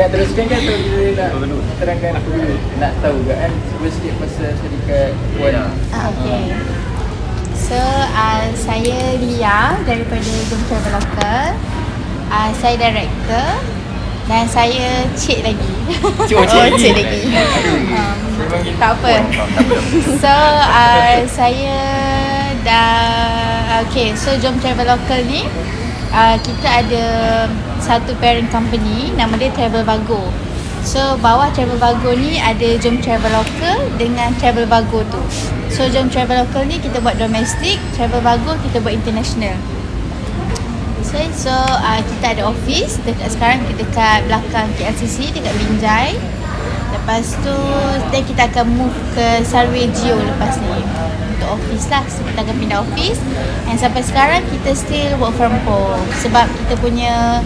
Nak teruskan kan atau kita nak terangkan aku dulu? Nak tahu ke kan sikit pasal syarikat Puan? Okay. So, saya Lia daripada Jom Travel Local. Saya director dan saya cik lagi. Cik lagi. Tak apa. So, saya dah okay. So, Jom Travel Local ni kita ada satu parent company, nama dia Travel Bago. So bawah Travel Bago ni ada Jom Travel Local dengan Travel Bago tu. So Jom Travel Local ni kita buat domestik, Travel Bago kita buat international. So kita ada office sekarang dekat belakang KLCC dekat Binjai. Lepas tu then kita akan move ke Sarway Geo lepas ni untuk office lah. So kita akan pindah office. And sampai sekarang kita still work from home sebab kita punya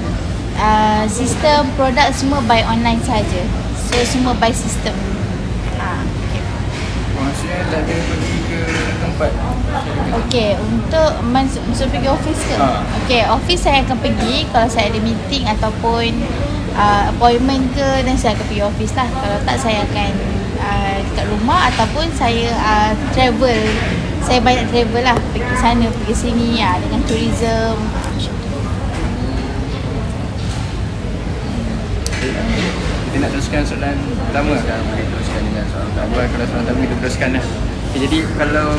sistem produk semua by online saja. So semua by sistem. Okay. Maksudnya tak ada pergi ke tempat? Okay, untuk maksud pergi office ke? Okay, office saya akan pergi kalau saya ada meeting ataupun appointment ke, dan saya akan pergi office lah. Kalau tak saya akan dekat rumah ataupun saya travel. Saya banyak travel lah, pergi sana pergi sini dengan tourism. Kita nak teruskan soalan pertama. Boleh teruskan dengan soalan pertama. Kalau soalan pertama kita teruskan lah. Jadi kalau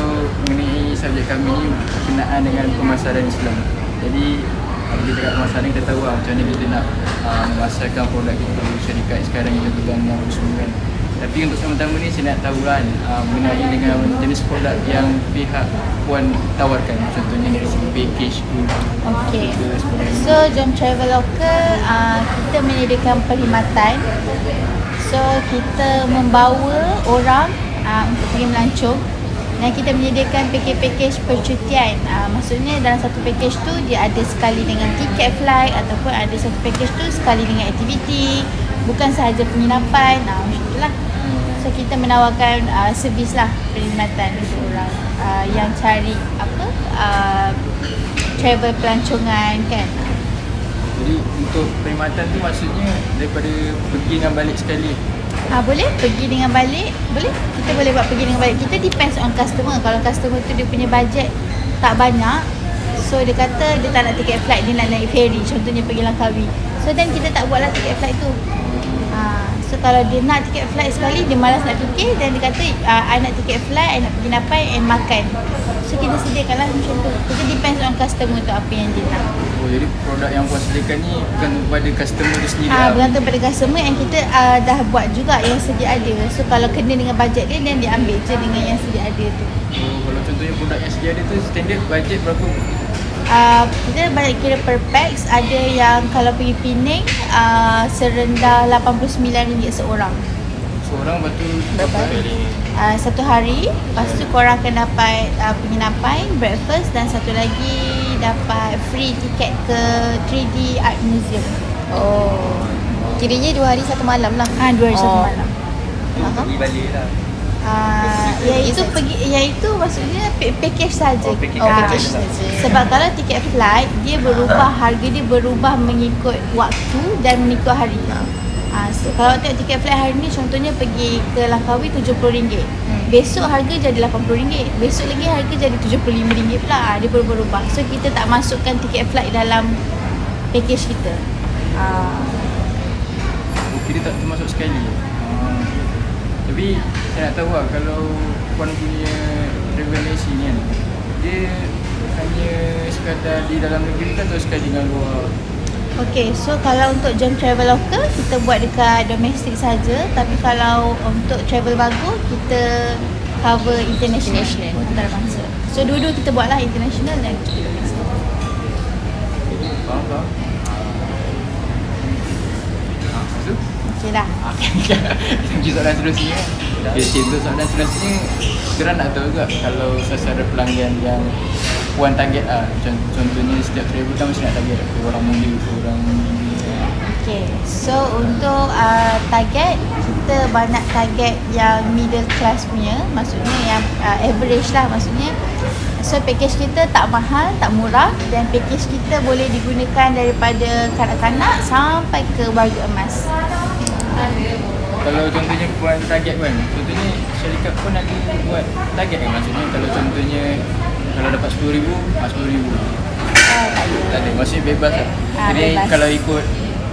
mengenai subjek kami ni berkenaan dengan pemasaran Islam. Jadi kalau kita cakap pemasaran, kita tahu macam mana kita nak memasarkan produk kita, syarikat sekarang kita pegang yang semua kan. Tapi untuk pertama ni saya nak tahu kan mengenai dengan jenis produk yang pihak Puan tawarkan. Contohnya dari segi package tu. Okay. So Jom Travel Local kita menyediakan perkhidmatan. So kita membawa orang untuk pergi melancong dan kita menyediakan package percutian. Maksudnya dalam satu package tu dia ada sekali dengan tiket flight ataupun ada satu package tu sekali dengan aktiviti, bukan sahaja penginapan. Macam itulah. So kita menawarkan servis lah, perkhidmatan untuk orang yang cari travel pelancongan kan. Jadi untuk perkhidmatan tu maksudnya daripada pergi dengan balik sekali. Boleh pergi dengan balik, boleh. Kita boleh buat pergi dengan balik. Kita depends on customer. Kalau customer tu dia punya budget tak banyak, so dia kata dia tak nak tiket flight, dia nak naik ferry, contohnya pergi Langkawi. So then kita tak buatlah tiket flight tu. So kalau dia nak tiket flight sekali, dia malas nak fikir dan dia kata I nak tiket flight, I nak penginapan and makan. So kita sediakanlah macam tu. Kita depends on customer tu apa yang dia nak. Jadi produk yang Puan sediakan ni bergantung kepada customer tu sendiri. Bergantung pada customer, yang kita dah buat juga yang sedia ada. So kalau kena dengan bajet dia, dan dia ambil je dengan yang sedia ada tu. Kalau contohnya produk yang sedia ada tu standard bajet berapa? Kita banyak kira per pax. Ada yang kalau pergi Penang serendah RM89 seorang. Seorang lepas tu berapa kali? Satu hari. Lepas tu korang akan dapat penginapan, breakfast, dan satu lagi dapat free tiket ke 3D Art Museum. Kiranya 2 hari 1 malam lah. 2 hari 1 malam. Pergi balik lah. Iaitu maksudnya package saja. Package saja. Sebab kalau tiket flight dia berubah, harga dia berubah mengikut waktu dan mengikut hari. So, kalau tengok tiket flight hari ni, contohnya pergi ke Langkawi RM70. Besok harga jadi RM80. Besok lagi harga jadi RM75 pula. Dia berubah. So kita tak masukkan tiket flight dalam package kita. Dia tak termasuk sekali. Tapi saya nak tahu lah, kalau Puan punya travel agency ni kan, dia hanya sekadar di dalam negeri ke atau sekadar dengan luar? Okay, so kalau untuk Jom Travel Local kita buat dekat domestik saja. Tapi kalau untuk Travel Bago kita cover international antarabangsa. So dua-dua kita buat lah, international dan domestik. Faham? Okay dah. Mungkin soalan seterusnya. Untuk soalan seterusnya, korang nak tahu juga kalau sasaran pelanggan yang Puan target contohnya setiap travel kan mesti nak target orang muda, orang Okay, so untuk target, kita banyak target yang middle class punya. Maksudnya yang average lah maksudnya. So package kita tak mahal, tak murah, dan package kita boleh digunakan daripada kanak-kanak sampai ke warga emas. Kalau contohnya buat target kan, contohnya syarikat pun ada buat target kan, maksudnya kalau contohnya kalau dapat 10,000, 10,000. Tak ada, maksudnya bebas lah. Jadi bebas. kalau ikut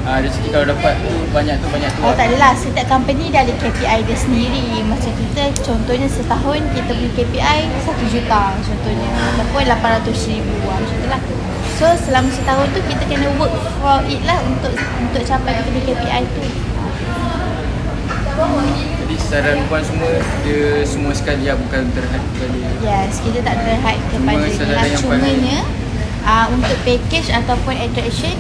rezeki, kalau dapat tu banyak tu Oh tak adalah, setiap company dia ada KPI dia sendiri. Macam kita contohnya setahun kita punya KPI 1 juta contohnya, ataupun 800,000 macam tu lah. So selama setahun tu kita kena work for it lah untuk capai kita punya KPI tu. Jadi saran puan semua, dia semua sekali lah, bukan terhad kepada. Yes, kita tak terhad kepada Cuma ni saudara lah. yang Cumanya untuk package ataupun attraction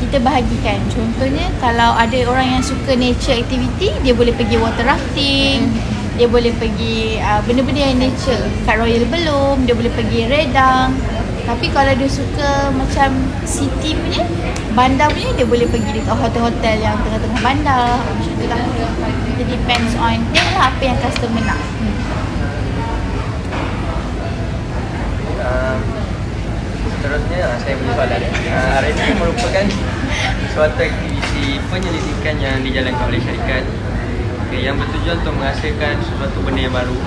kita bahagikan. Contohnya kalau ada orang yang suka nature activity, dia boleh pergi water rafting, dia boleh pergi benda-benda yang nature. Kat Royal Belum, dia boleh pergi Redang. Tapi kalau dia suka macam city punya, bandar punya, dia boleh pergi dekat hotel-hotel yang tengah-tengah bandar. Macam tu lah. It depends on tengoklah apa yang customer nak. Seterusnya saya punya soalan. R&D merupakan suatu aktiviti penyelidikan yang dijalankan oleh syarikat yang bertujuan untuk menghasilkan sesuatu benda yang baru,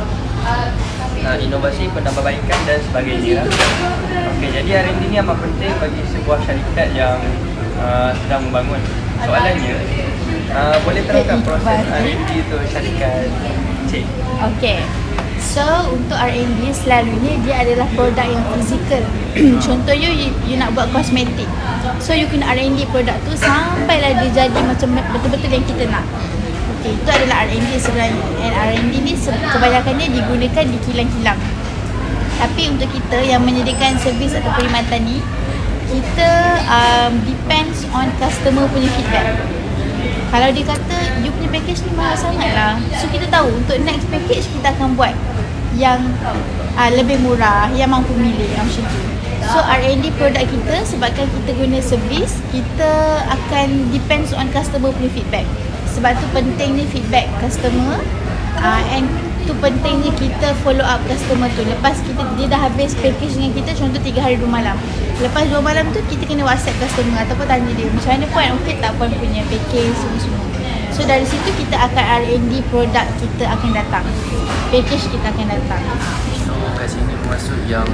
inovasi, penambahbaikan dan sebagainya. Jadi R&D ni amat penting bagi sebuah syarikat yang sedang membangun. Soalannya, boleh terangkan proses R&D untuk syarikat Cik? Okay. So untuk R&D selalunya dia adalah produk yang fizikal. Contohnya you nak buat kosmetik, so you kena R&D produk tu sampailah dia jadi macam betul-betul yang kita nak. Okay, itu adalah R&D sebenarnya. And R&D ni kebanyakannya digunakan di kilang-kilang. Tapi untuk kita yang menyediakan servis atau perkhidmatan ni, kita depends on customer punya feedback. Kalau dia kata you punya package ni mahal sangat lah, so kita tahu untuk next package kita akan buat yang lebih murah, yang mampu milik, macam tu. So R&D produk kita, sebabkan kita guna servis, kita akan depends on customer punya feedback. Sebab tu pentingnya feedback customer, and tu pentingnya kita follow up customer tu. Lepas dia dah habis package dengan kita, contoh 3 hari 2 malam, lepas 2 malam tu kita kena WhatsApp customer ataupun tanya dia macam mana puan, okey tak puan punya package semua. So dari situ kita akan R&D produk kita akan datang, package kita akan datang. So kat sini bermaksud yang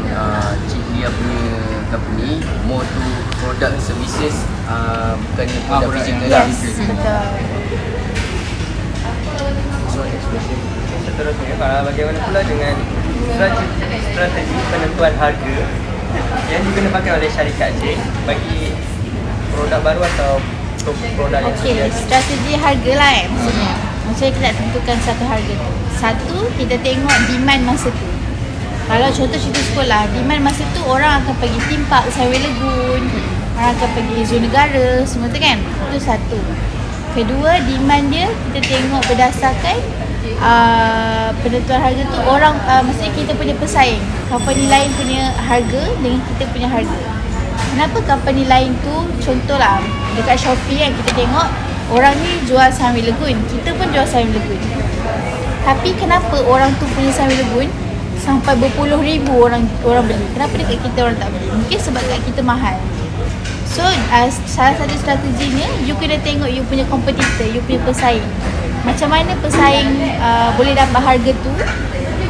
Cik Lia punya company more to product services, bukannya produk fizikal lah. Yes, betul. So next question. Seterusnya, bagaimana pula dengan strategi penentuan harga yang digunakan pakai oleh syarikat Cik bagi produk baru atau produk yang Okey, strategi harga lah maksudnya. Maksudnya kita nak tentukan satu harga tu. Satu, kita tengok demand masa tu. Kalau contoh cerita sekolah, demand masa tu orang akan pergi theme park Sunway Lagoon, orang akan pergi Zoo Negara, semua tu kan. Itu satu. Kedua, demand dia kita tengok berdasarkan penentuan harga tu orang, maksudnya kita punya pesaing, company lain punya harga dengan kita punya harga. Kenapa company lain tu, contohlah dekat Shopee kan, kita tengok orang ni jual Sunway Lagoon, kita pun jual Sunway Lagoon. Tapi kenapa orang tu punya Sunway Lagoon sampai berpuluh ribu orang beli? Kenapa dekat kita orang tak beli? Mungkin sebab kat kita mahal. So salah satu strateginya, you kena tengok you punya kompetitor, you punya pesaing. Macam mana pesaing boleh dapat harga tu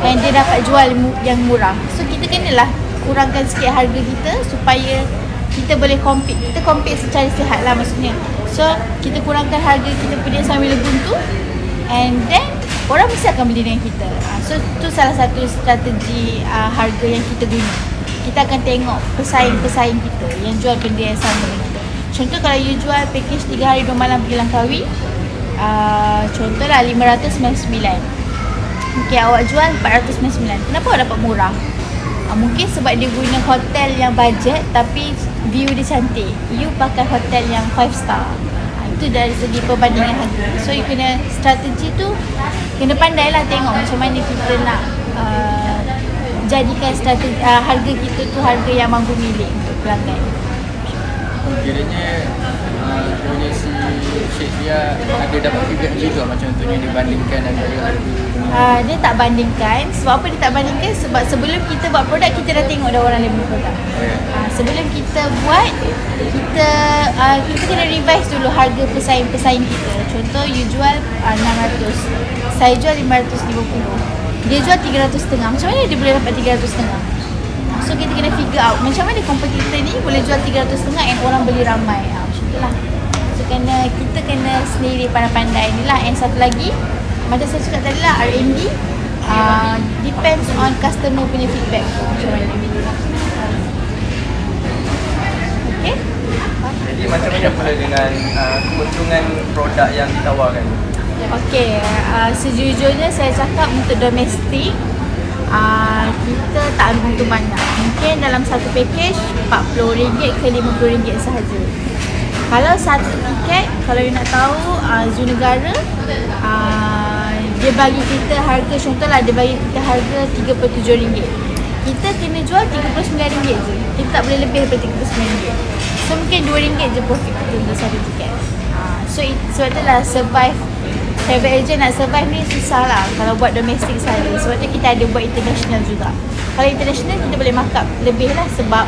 dan dia dapat jual yang murah. So kita kenalah kurangkan sikit harga kita supaya kita boleh compete. Kita compete secara sihat lah maksudnya. So kita kurangkan harga kita punya Sunway Lagoon tu, and then orang mesti akan beli dengan kita. So tu salah satu strategi harga yang kita guna. Kita akan tengok pesaing-pesaing kita yang jual benda yang sama dengan kita. Contoh kalau you jual package 3 hari 2 malam pergi Langkawi, contohlah 599. Okay, awak jual 499. Kenapa awak dapat murah? Mungkin sebab dia guna hotel yang budget tapi view dia cantik. You pakai hotel yang 5 star. Itu dari segi perbandingan harga. So you kena, strategi tu kena pandai lah tengok macam mana kita nak jadikan strategi harga kita tu harga yang mampu milik untuk pelanggan. Kiranya punya si check dia ada dapat feedback juga macam contohnya dibandingkan antara harga Dia tak bandingkan. Sebab apa dia tak bandingkan? Sebab sebelum kita buat produk, kita dah tengok dah orang lain buat produk. Sebelum kita buat, kita kena revise dulu harga pesaing-pesaing kita. Contoh you jual 600, saya jual 550, dia jual 300.5. Macam mana dia boleh dapat 300.5? So kita kena figure out macam mana kompetitor ni boleh jual 300.5 and orang beli ramai. Macam tu lah. So kita kena sendiri pandai-pandai ni lah. And satu lagi, macam saya cakap tadi lah, R&D depends on customer punya feedback. Macam mana. Okay. Jadi macam mana pula dengan keuntungan produk yang ditawarkan? Okay, sejujurnya saya cakap untuk domestik, kita tak ambil untung banyak. Mungkin dalam satu package RM40 ke RM50 sahaja. Kalau satu tiket, kalau you nak tahu, Zoo Negara dia bagi kita harga, contohlah dia bagi kita harga RM37. Kita kena jual RM39 je. Kita tak boleh lebih daripada RM39. So mungkin RM2 je profit kita untuk satu tiket. Sebab tu lah survive. Travel agent nak survive ni susah lah kalau buat domestik saja. Sebab tu kita ada buat international juga. Kalau international kita boleh markup lebih lah sebab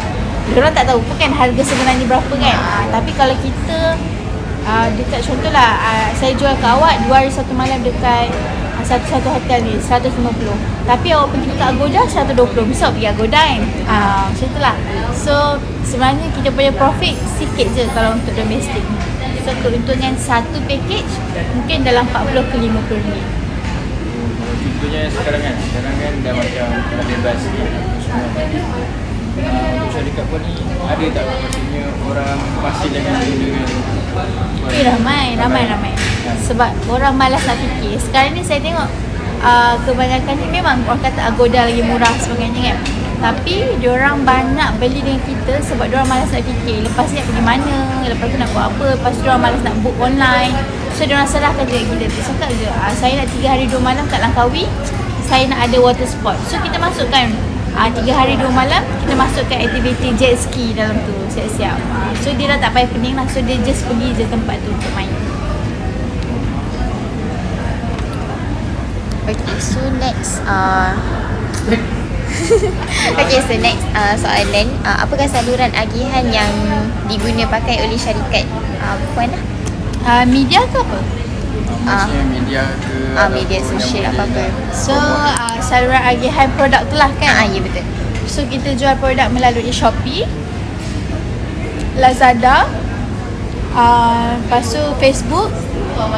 diorang tak tahu pun kan harga sebenarnya berapa kan. Tapi kalau kita dekat contohlah saya jual ke awak 2 hari 1 malam dekat satu hotel ni 150. Tapi awak pergi dekat Agoda 120. Besok pergi Agoda kan. Macam tu lah. So sebenarnya kita punya profit sikit je kalau untuk domestik ni. So keuntungan satu package mungkin dalam 40 ke 50 ringgit. contohnya sekarang kan dah macam dah bebas semua. Untuk syarikat pun ni ada tak maksudnya orang masih lagi guna Ramai. Sebab orang malas nak fikir. Sekarang ni saya tengok kebanyakan ni memang orang kata Agoda lagi murah sebagainya kan. Tapi diorang banyak beli dengan kita sebab diorang malas nak fikir. Lepas ni nak pergi mana, lepas tu nak buat apa, lepas tu diorang malas nak book online. So diorang serahkan je kita. Dia cakap je, saya nak 3 hari 2 malam kat Langkawi, saya nak ada water sport. So kita masukkan 3 hari 2 malam, kita masukkan aktiviti jet ski dalam tu, siap-siap. So dia dah tak payah pening lah, so dia just pergi je tempat tu untuk main. Okay, so next okay, so next soalan, apakah saluran agihan yang diguna pakai oleh syarikat Puan lah? Media ke apa? maksudnya media ke Media sosial apa-apa. So saluran agihan produk tu lah kan? Ya betul. So kita jual produk melalui Shopee, Lazada, lepas tu Facebook,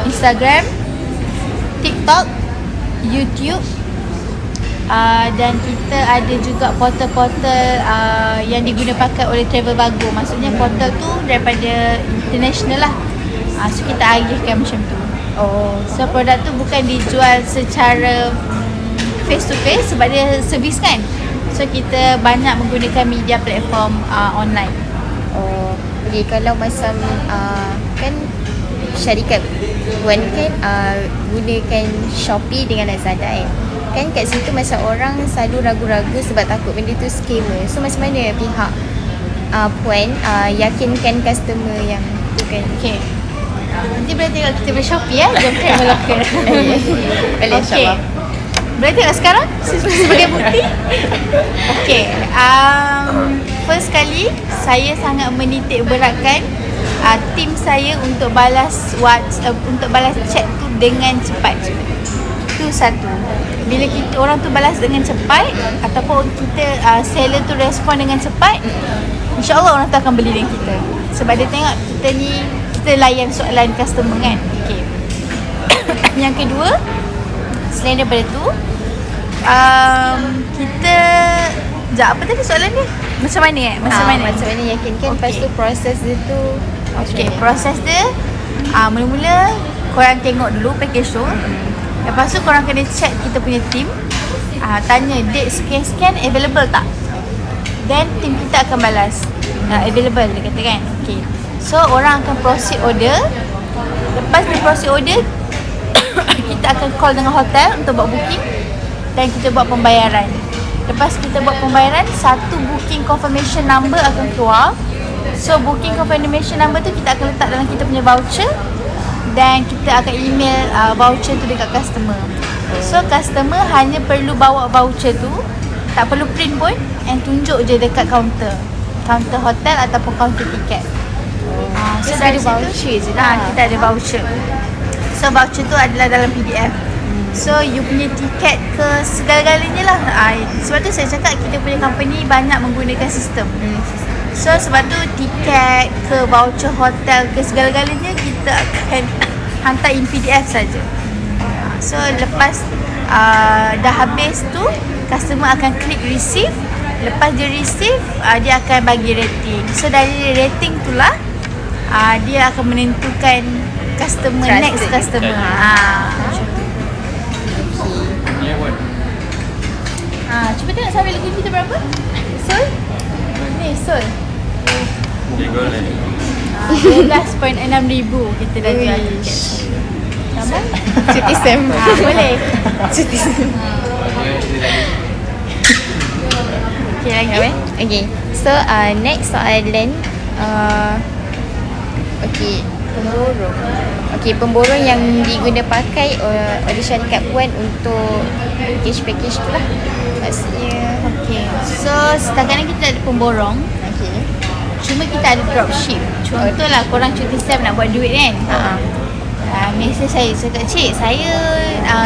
Instagram, TikTok, YouTube, dan kita ada juga portal-portal yang diguna pakai oleh Travelbago. Maksudnya portal tu daripada international lah. So kita agihkan macam tu. So produk tu bukan dijual secara face to face sebab dia servis kan. So kita banyak menggunakan media platform online. Okay, kalau macam kan syarikat Puan kan gunakan Shopee dengan Lazada kan kat situ macam orang selalu ragu-ragu sebab takut benda tu scammer. So macam mana pihak Puan yakinkan customer yang tu kan? Okay, nanti boleh tengok kita Shopee Jom Travelloka. Boleh, insyaAllah. Boleh tengok sekarang sebagai bukti. Okay, first kali saya sangat menitik beratkan tim saya untuk balas untuk balas chat tu dengan cepat. Itu satu. Bila kita orang tu balas dengan cepat ataupun kita seller tu respon dengan cepat, insya-Allah orang tu akan beli dengan kita. Sebab dia tengok kita layan soalan customer kan. Okey. Yang kedua, selain daripada tu, kita apa tadi soalan dia? Macam mana Macam mana yakinkan lepas tu proses dia tu. Okey, proses dia mula-mula korang tengok dulu package tu. Lepas tu korang kena check kita punya team, tanya date sekian-sekian available tak. Then team kita akan balas available dia kata kan. Okay, so orang akan proceed order. Lepas dia proceed order kita akan call dengan hotel untuk buat booking dan kita buat pembayaran. Lepas kita buat pembayaran, satu booking confirmation number akan keluar. So booking confirmation number tu kita akan letak dalam kita punya voucher dan kita akan email voucher tu dekat customer. So customer hanya perlu bawa voucher tu, tak perlu print pun, and tunjuk je dekat kaunter hotel ataupun kaunter tiket. So Kita ada dari situ, voucher je lah. kita ada voucher. So voucher tu adalah dalam PDF. So you punya tiket ke segala-galanya lah. Sebab tu saya cakap kita punya company banyak menggunakan sistem. So sebab tu tiket ke voucher hotel ke segala-galanya kita akan hantar in PDF saja. So lepas dah habis tu, customer akan klik receive. Lepas dia receive, dia akan bagi rating. So dari rating tu lah dia akan menentukan customer, Trusted. next customer. Macam tu. Ni pun. Cuba tengok sampai lagu kita berapa? Sol? Ni Sol. Okay, golek. 12.6,000 kita dah jual tiket. Sama? Cuti Sam. Boleh. Cuti Sam. Okay, lagi. Okay. So next soalan okay, pemborong. Okay, pemborong yang diguna pakai oleh syarikat Puan untuk package tu lah. Maksudnya Okay. So setakat ni kita ada pemborong. okay. Cuma kita ada dropship. Contohlah korang cuti SAM nak buat duit kan. Mesej saya cakap, cik saya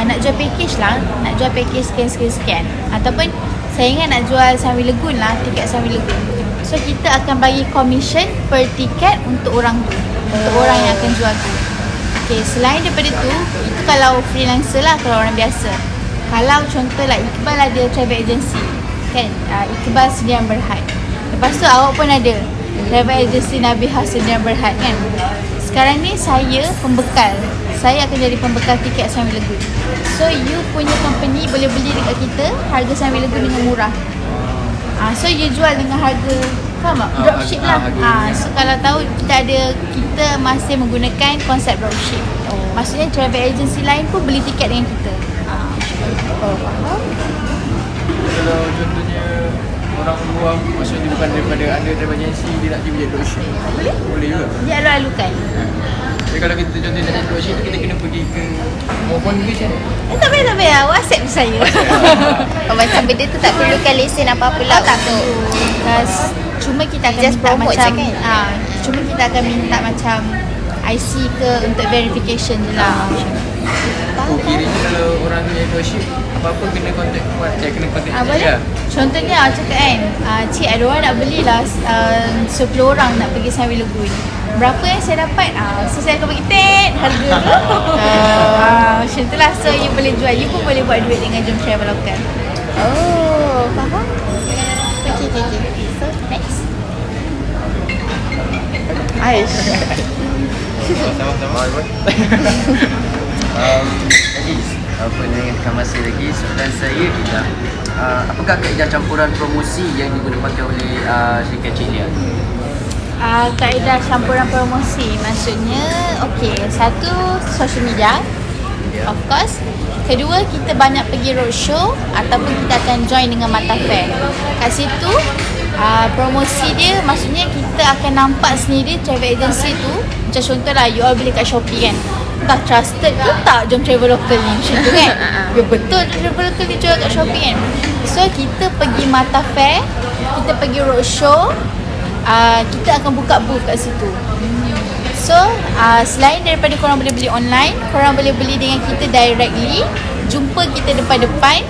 nak jual package lah. Nak jual package sekian-sekian. Ataupun saya ingat nak jual Sunway Lagoon lah, tiket Sunway Lagoon. So kita akan bagi commission per tiket untuk orang tu, untuk orang yang akan jual tu. Okay, selain daripada tu, itu kalau freelancer lah, kalau orang biasa. Kalau contohlah Iqbal ada travel agency kan, Iqbal Sdn Bhd. Lepas tu awak pun ada travel agency Nabihah Sdn Bhd kan. Sekarang ni saya pembekal. Saya akan jadi pembekal tiket Sunway Lagoon. So you punya company boleh beli dekat kita harga Sunway Lagoon dengan murah. So you jual dengan harga, faham tak? Dropship lah. So kalau tahu kita masih menggunakan konsep dropship. Maksudnya travel agency lain pun beli tiket dengan kita. Faham? Kalau contohnya orang luar, maksudnya bukan daripada ada travel agency, dia nak pergi dropship. Boleh juga. Dia alu-alukan. Jadi kalau kita contohnya nak jadi dropship tu, kita kena pergi ke Mohon ke macam mana? Tak payah. WhatsApp je saya. Macam benda tu tak perlukan lesen apa-apa lah. Tak perlu. Cuma kita akan Just minta promote macam je kan? cuma kita akan minta macam IC ke untuk verification je lah. Kiranya kalau orang ni dropship, apa-apa kena contact Puan. Kena contact Boleh. dia. Contohnya cakap kan, cik ada orang nak belilah 10 orang nak pergi Sunway Lagoon. Berapa yang saya dapat? So saya akan bagi harga tu. Macam tu lah. So you boleh jual. You pun boleh buat duit dengan Jom Travel Local. Oh, faham? Okay. So, next. Aish. Sama-sama. Lagi apa dengan masa lagi soalan saya kita apakah kaedah campuran promosi yang digunakan oleh syarikat Cik Lia? Kaedah campuran promosi maksudnya satu social media, of course. Kedua, kita banyak pergi roadshow ataupun kita akan join dengan Mata Fair. Kat situ promosi dia maksudnya kita akan nampak sendiri travel agency tu. Macam contohlah you all beli kat Shopee kan, tak trusted ke tak Jom Travel Local ni, macam tu kan. Ya betul Jom Travel Local ni jual kat Shopee kan. So kita pergi Mata Fair, kita pergi roadshow, kita akan buka booth kat situ. So selain daripada korang boleh beli online, korang boleh beli dengan kita directly, jumpa kita depan-depan,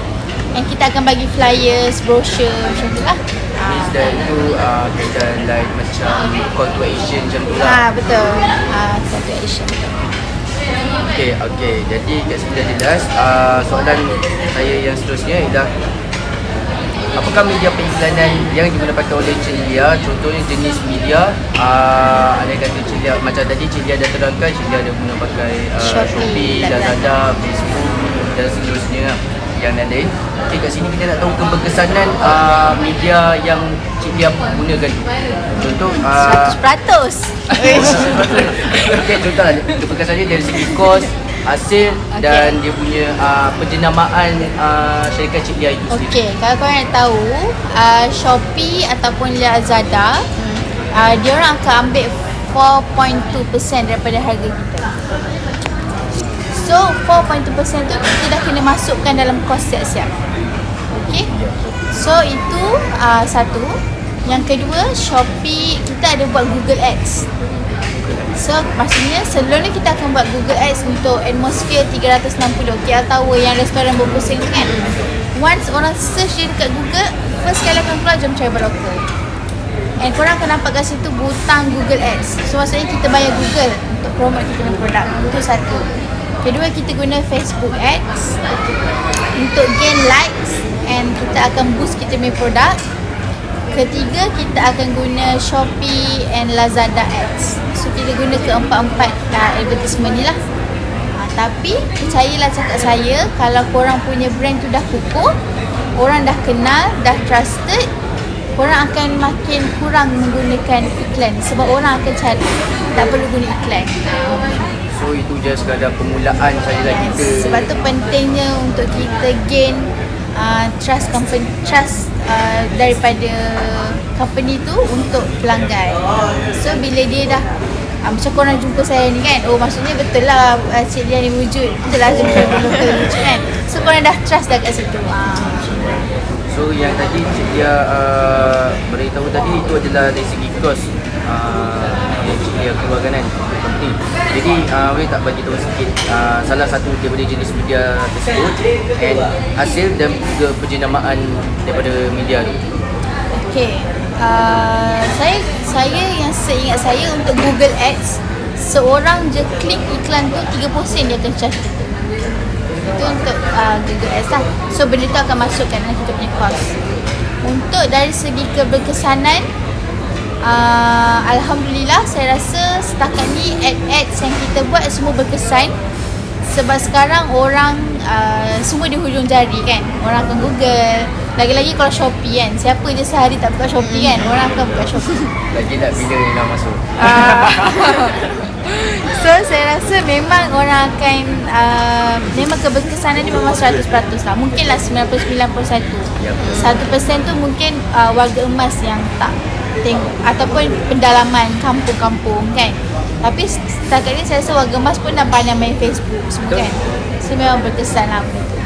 and kita akan bagi flyers, brochure macam tu lah. Means that itu kaedah like macam call to action macam tu lah. Betul. Call to action. Okay. Jadi kat sini dah jelas. Soalan saya yang seterusnya ialah apakah media pengiklanan yang digunakan oleh Cik Lia? Contohnya jenis media, ada kata Cik Lia, macam tadi Cik Lia dah terangkan, Cik Lia ada guna pakai Shopee, Lazada, Facebook dan seterusnya yang lain. Okay, kat sini kita nak tahu keberkesanan media yang Cik Lia gunakan. Contoh 100%. okay, contohlah keberkesannya dari segi kos, hasil dan dia punya penjenamaan syarikat Cik Lia itu sendiri. Okey, kalau korang nak tahu, Shopee ataupun Lazada, dia orang akan ambil 4.2% daripada harga kita. 4.2% tu kita dah kena masukkan dalam kos siap-siap. Okay. So itu satu. Yang kedua, Shopee kita ada buat Google Ads. So maksudnya sebelum ni kita akan buat Google Ads untuk Atmosphere 360 KL Tower yang restoran berpusing tu kan. Once orang search dia dekat Google, first kali akan keluar Jom Traveloka. And korang akan nampak kat situ butang Google Ads. So maksudnya kita bayar Google untuk promote kita punya produk. Itu satu. Kedua, kita guna Facebook Ads untuk gain likes and kita akan boost kita punya produk. Ketiga, kita akan guna Shopee and Lazada Ads. So kita guna keempat-empat advertisement ni lah. Tapi percayalah cakap saya, kalau korang punya brand tu dah kukuh, orang dah kenal, dah trusted, korang akan makin kurang menggunakan iklan sebab orang akan cari, tak perlu guna iklan. So itu je sekadar permulaan sajalah kita. Sebab tu pentingnya untuk kita gain trust daripada company tu untuk pelanggan. So bila dia dah macam korang jumpa saya ni kan, oh maksudnya betul lah Cik Lia ni wujud, betul lah Jom Traveloka wujud kan. So korang dah trust dah kat situ. So yang tadi Cik Lia beritahu tadi itu adalah dari segi kos yang Cik Lia keluarkan kan company. Jadi boleh tak bagi tahu sikit salah satu daripada jenis media tersebut and hasil dan juga penjenamaan daripada media tu? Okay, saya yang seingat saya untuk Google Ads, seorang je klik iklan tu 30% dia akan charge kita. Itu untuk Google Ads lah. So benda tu akan masukkan dalam kita punya cost. Untuk dari segi keberkesanan, Alhamdulillah saya rasa setakat ni ads yang kita buat semua berkesan. Sebab sekarang orang semua di hujung jari kan. Orang akan Google. Lagi-lagi kalau Shopee kan, siapa je sehari tak buka Shopee kan, orang akan buka Shopee. Lagi tak bila ni nak masuk. So saya rasa memang orang akan memang keberkesanan ni memang 100% lah. Mungkinlah 99.1%. 1% tu mungkin warga emas yang tak tengok ataupun pendalaman kampung-kampung kan. Tapi setakat ni saya rasa warga emas pun dah pandai main Facebook semua kan. So memang berkesan lah benda tu.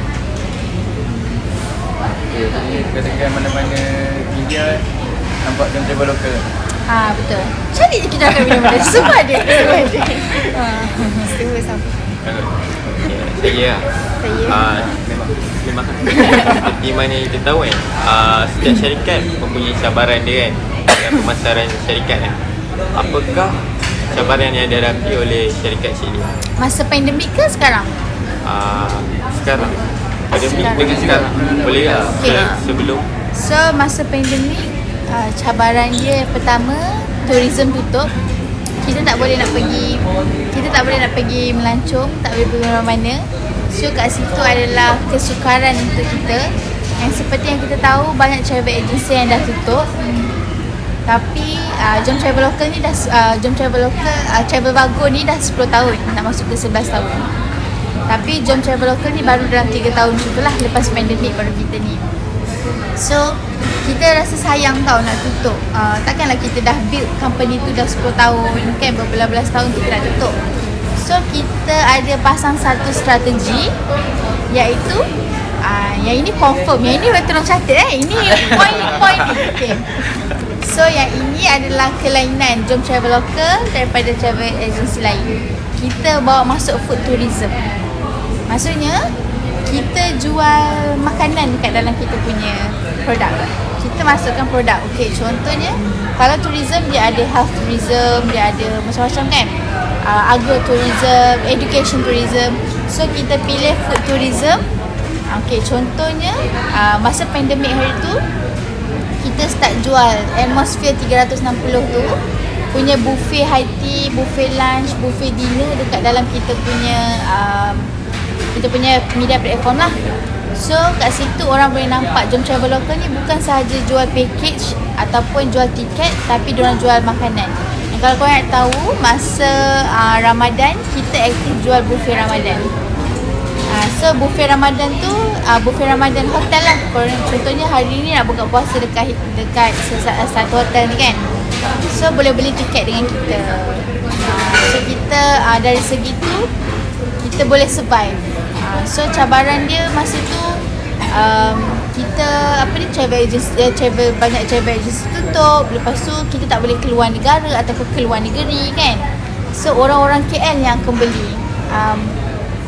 Katakan mana-mana media nampak Jom Traveloka. Betul. Cari je kita akan mana-mana. Semua ada. Semua ada. Semua sama. Saya memang seperti mana yang kita tahu kan, setiap syarikat mempunyai cabaran dia kan, dan pemasaran syarikat kan. Apakah cabaran yang dihadapi oleh syarikat Cik Lia? Masa pandemik ke sekarang? Sekarang pandemik dengan sekarang boleh tak? Okay. Sebelum So masa pandemik, cabaran dia pertama, tourism tutup. Kita tak boleh nak pergi melancong, tak boleh pergi mana-mana. So kat situ adalah kesukaran untuk kita. Yang seperti yang kita tahu, banyak travel agency yang dah tutup. Tapi Jom Traveloka ni dah Travelvago ni dah 10 tahun, nak masuk ke 11 tahun. Tapi Jom Traveloka ni baru dalam 3 tahun macam lepas pandemik baru kita ni. So kita rasa sayang tau nak tutup. Takkanlah kita dah build company tu dah 10 tahun kan, berbelas-belas tahun kita nak tutup. So kita ada pasang satu strategi, iaitu yang ini confirm, yang ini betul catat ini point okay. So yang ini adalah kelainan Jom Traveloka daripada travel agency lain. Kita bawa masuk food tourism. Maksudnya kita jual makanan dekat dalam kita punya produk. Kita masukkan produk. Okey, contohnya kalau tourism dia ada health tourism, dia ada macam-macam kan. Agro tourism, education tourism. So kita pilih food tourism. Okey, contohnya masa pandemik hari tu kita start jual Atmosphere 360 tu punya buffet high tea, buffet lunch, buffet dinner dekat dalam kita punya media platform lah. So kat situ orang boleh nampak Jom Traveloka ni bukan sahaja jual package ataupun jual tiket, tapi diorang jual makanan. Dan kalau korang nak tahu, masa Ramadan kita aktif jual buffet Ramadan. So buffet Ramadan tu buffet Ramadan hotel lah. Contohnya hari ni nak buka puasa dekat satu hotel ni kan. So boleh beli tiket dengan kita. So kita dari segi tu kita boleh survive. So cabaran dia masa tu kita banyak travel agency tutup. Lepas tu kita tak boleh keluar negara ataupun keluar negeri kan. So orang-orang KL yang akan beli.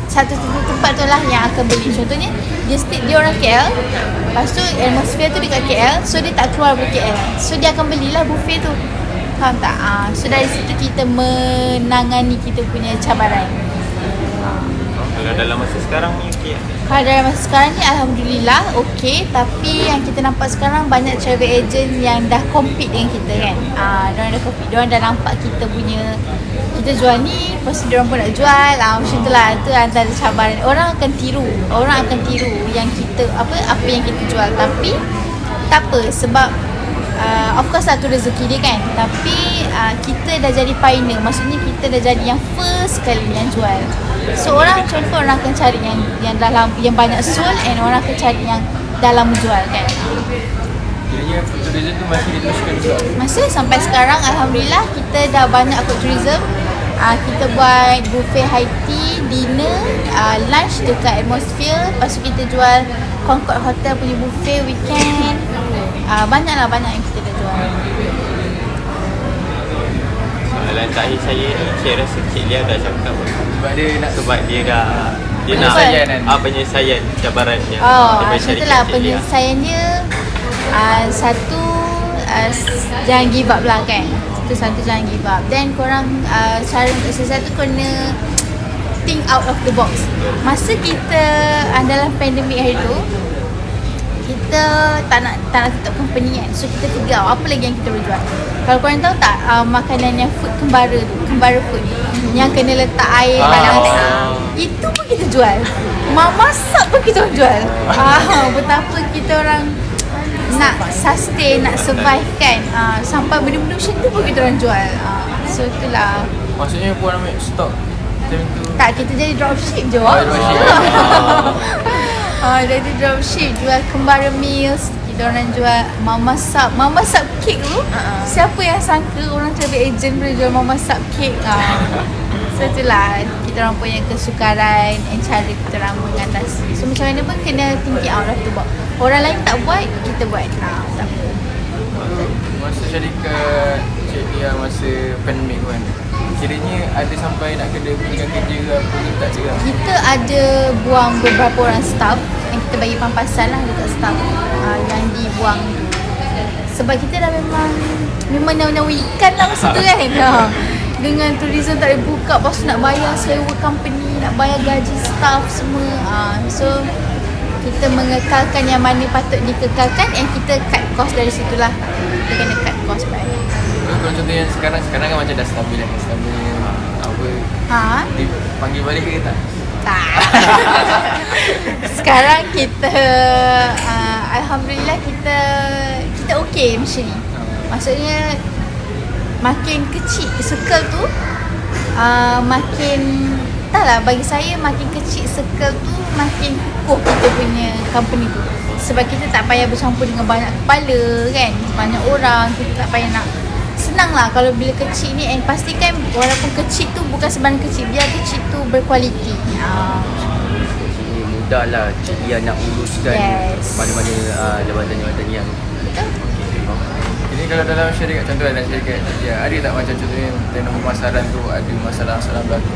Satu tempat tu lah yang akan beli. Contohnya dia orang KL, lepas tu atmosphere tu dekat KL, so dia tak keluar dari KL, so dia akan belilah buffet tu. Faham tak? So dari situ kita menangani kita punya cabaran. Kalau dalam masa sekarang ni okey. Kalau dalam masa sekarang ni Alhamdulillah okey. Tapi yang kita nampak sekarang banyak travel agent yang dah compete dengan kita kan. Diorang dah compete, diorang dah nampak kita punya, kita jual ni, lepas tu diorang pun nak jual. Macam tu lah. Itu antara cabaran. Orang akan tiru yang kita apa yang kita jual. Tapi tak apa, sebab of course lah tu rezeki dia kan. Tapi kita dah jadi pioneer. Maksudnya kita dah jadi yang first kali yang jual. So orang akan cari yang dalam, yang banyak sold, and orang akan cari yang dalam jual kan. Kiranya food tourism tu masih diteruskan juga? Masih sampai sekarang Alhamdulillah kita dah banyak food tourism. Kita buat buffet high tea, dinner, lunch dekat atmosphere. Lepas tu kita jual Concord Hotel punya buffet weekend. Banyak yang kita dah jual. Soalan terakhir saya ni, saya rasa Cik Lia dah cakap Sebab dia nak nak penyelesaian cabaran yang Itulah penyelesaiannya. Satu, jangan give up lah kan. Satu jangan give up. Then korang cara untuk selesai tu kena think out of the box. Masa kita dalam pandemik hari tu, kita tak nak tutup company kan. So kita figure out apa lagi yang kita boleh jual. Kalau korang tahu tak, makanan yang food kembara food yang kena letak air dalam itu pun kita jual. Masak pun kita jual. Betapa kita orang nak sustain, nak survive kan. Sampai benda-benda macam tu pun kita orang jual. So itulah. Maksudnya korang ambil stok macam tu? Tak, kita jadi dropship je. Jadi dropship, jual kembara meals. Kita orang jual mama sub cake tu. Siapa yang sangka orang travel agent boleh jual mama sub cake. So itulah kita orang punya kesukaran and cara kita orang mengatasi. So macam mana pun kena thinking out of the box. Orang lain tak buat, kita buat. Tak apa. Masa syarikat Cik Lia masa pandemik kan, kiranya ada sampai nak kena berikan kerja ke apa ke tak cakap? Kita ada buang beberapa orang staff yang kita bagi pampasan lah dekat staff yang dibuang tu. Sebab kita dah memang nyawa ikan lah masa tu kan. Dengan tourism tak boleh buka, lepas tu nak bayar sewa company, nak bayar gaji staff semua. So kita mengekalkan yang mana patut dikekalkan, and kita cut cost dari situlah. Kita kena cut cost banyak. Kalau contohnya sekarang kan macam dah stabil apa, dipanggil balik ke tak? Tak. Sekarang kita Alhamdulillah kita okey macam ni. Maksudnya makin kecil circle tu, makin taklah, bagi saya makin kecil circle tu makin kukuh kita punya company tu. Sebab kita tak payah bercampur dengan banyak kepala kan, banyak orang. Kita tak payah nak, senang lah kalau bila kecil ni. And pastikan walaupun kecil tu bukan sebarang kecil, biar kecil tu berkualiti. Mudah lah Cik Lia nak uruskan mana-mana jabatan-jabatan yang Jadi kalau dalam syarikat, contoh dalam syarikat Cik Lia, ada tak macam contohnya tentang pemasaran tu ada masalah-masalah berlaku?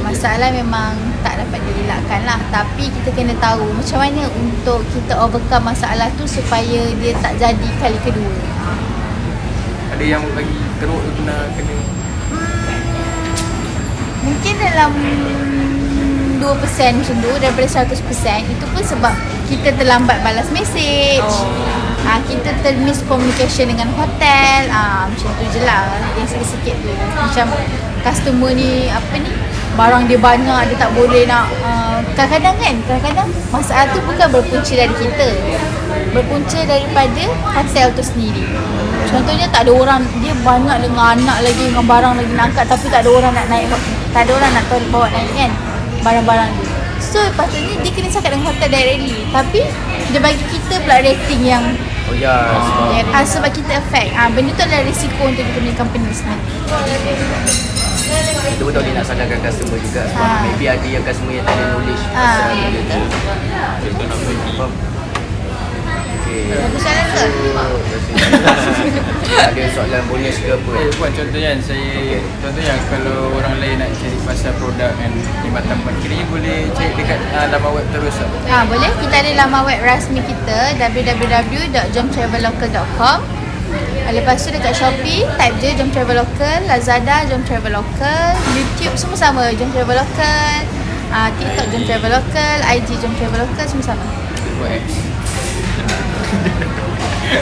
Masalah memang tak dapat dielakkan lah. Tapi kita kena tahu macam mana untuk kita overcome masalah tu supaya dia tak jadi kali kedua. Ada yang lagi teruk tu pernah kena? Mungkin dalam 2% macam tu daripada 100%. Itu pun sebab kita terlambat balas mesej. Kita termiscommunication dengan hotel. Macam tu je lah. Yang sikit-sikit tu. Macam customer ni barang dia banyak, dia tak boleh nak kadang-kadang masalah tu bukan berpunca dari kita, berpunca daripada hotel tu sendiri. Contohnya tak ada orang, dia banyak dengan anak lagi, dengan barang lagi nak angkat, tapi tak ada orang nak naik, tak ada orang nak bawa naik kan barang-barang dia. So patutnya dia kena cakap dengan hotel directly, tapi dia bagi kita pula rating yang sebab kita affect. Benda tu adalah risiko untuk kita punya company sendiri. Kita betul dia nak sadarkan customer juga. Sebab maybe ada yang customer yang tak ada knowledge Ah, pasal benda tu. Contoh nak pergi. Faham? Okay. Ada soalan ke? Ada soalan bonus ke apa? Buat contohnya kan, contohnya kalau orang lain nak cari pasal produk kan perkhidmatan pun, kiranya boleh cari dekat laman web terus tak? Boleh. Kita ada laman web rasmi kita www.jomtravellocal.com. Lepas tu dekat Shopee type je Jom Travel Local, Lazada Jom Travel Local, YouTube semua sama Jom Travel Local, TikTok Jom Travel Local, IG Jom Travel Local, semua sama. Buat ads.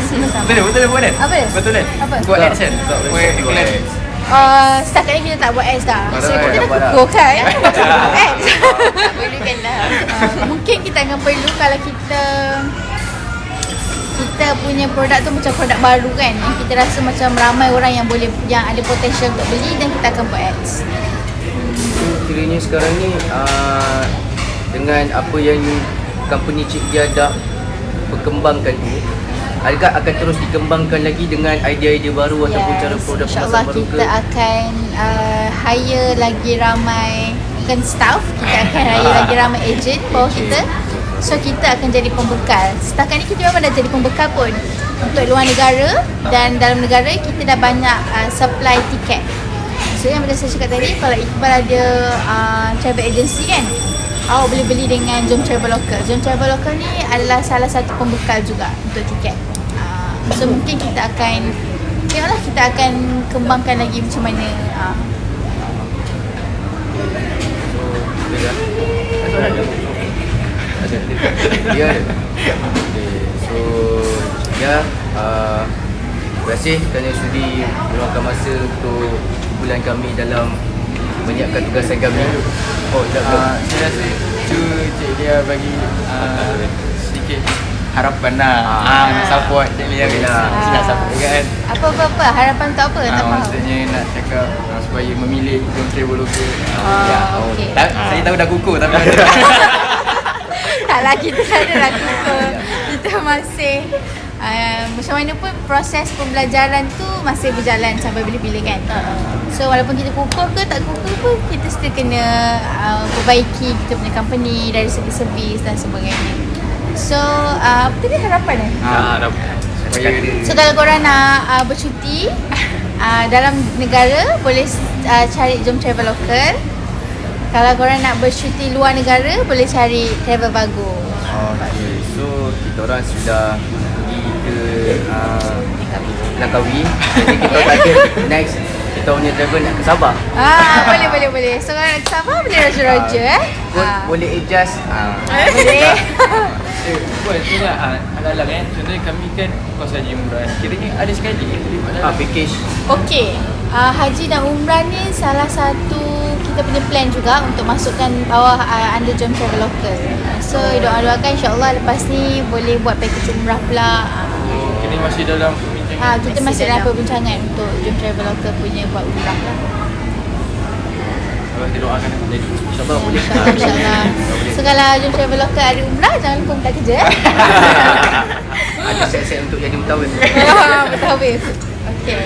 Semua sama. Betul buat ads? Apa dia? Betul kan? Apa? Buat ads kan? Buat iklan. Setakat ni kita tak buat ads dah. So Dah kita dah buat dah. kukuhkan macam buat ads. Perlukan lah. Mungkin kita akan perlu kalau kita punya produk tu macam produk baru kan, yang kita rasa macam ramai orang yang ada potential untuk beli, dan kita akan buat ads. So kiranya sekarang ni dengan apa yang company Cik Dia dah berkembangkan tu, adakah akan terus dikembangkan lagi dengan idea-idea baru ataupun cara produk InsyaAllah baru kita akan hire lagi ramai, bukan staff, kita akan hire lagi ramai agent bawah kita. So kita akan jadi pembekal. Setakat ni kita memang dah jadi pembekal pun untuk luar negara, dan dalam negara kita dah banyak supply tiket. So yang macam saya cakap tadi, kalau Iqbal ada travel agency kan, awak boleh beli dengan Jom Travel Local. Jom Travel Local ni adalah salah satu pembekal juga untuk tiket. So mungkin kita akan tengoklah, kita akan kembangkan lagi macam mana. Ya. Okay. So ya, terima kasih kerana sudi meluangkan masa untuk bulan kami dalam menyiapkan tugasan kami. Oh, tak belum. Saya rasa Cik Dia bagi sedikit harapan lah. Nak support Cik Dia kan. Nak support kan. Apa harapan tak apa, tak faham. Maksudnya nak cakap supaya memilih Jom Travel Local. Okey. Saya tahu dah kukuh tapi Taklah, kita tak ada lah kukuh. Kita masih macam mana pun proses pembelajaran tu masih berjalan sampai bila-bila kan. So walaupun kita kukuh ke tak kukuh pun, kita still kena perbaiki kita punya company dari segi servis dan sebagainya. So apa tadi harapan So kalau korang nak bercuti dalam negara, boleh cari Jom Travel Local. Kalau korang nak bercuti luar negara, boleh cari Travel Bago. Okay, so kita orang sudah pergi ke Langkawi. Jadi kita target next kita punya travel nak ke Sabah. Boleh. So kalau nak ke Sabah, boleh roger-roger Boleh adjust. Boleh. buat tu lah ala-ala kan. Contohnya kami kan kos haji murah. Kiranya ada sekali Package. Okey, haji dan umrah ni salah satu kita punya plan juga untuk masukkan bawah under Jom Travel Local. So doa-doakan insyaAllah lepas ni boleh buat package umrah pula. Kini masih dalam perbincangan. Kita masih dalam perbincangan untuk Jom Travel Local punya buat umrah lah. Kalau didoakan jadi Sabah boleh. InsyaAllah. So kalau Jom Travel Local ada umrah, jangan lupa minta kerja. Ada set-set untuk jadi mutawif. Betul. Okay.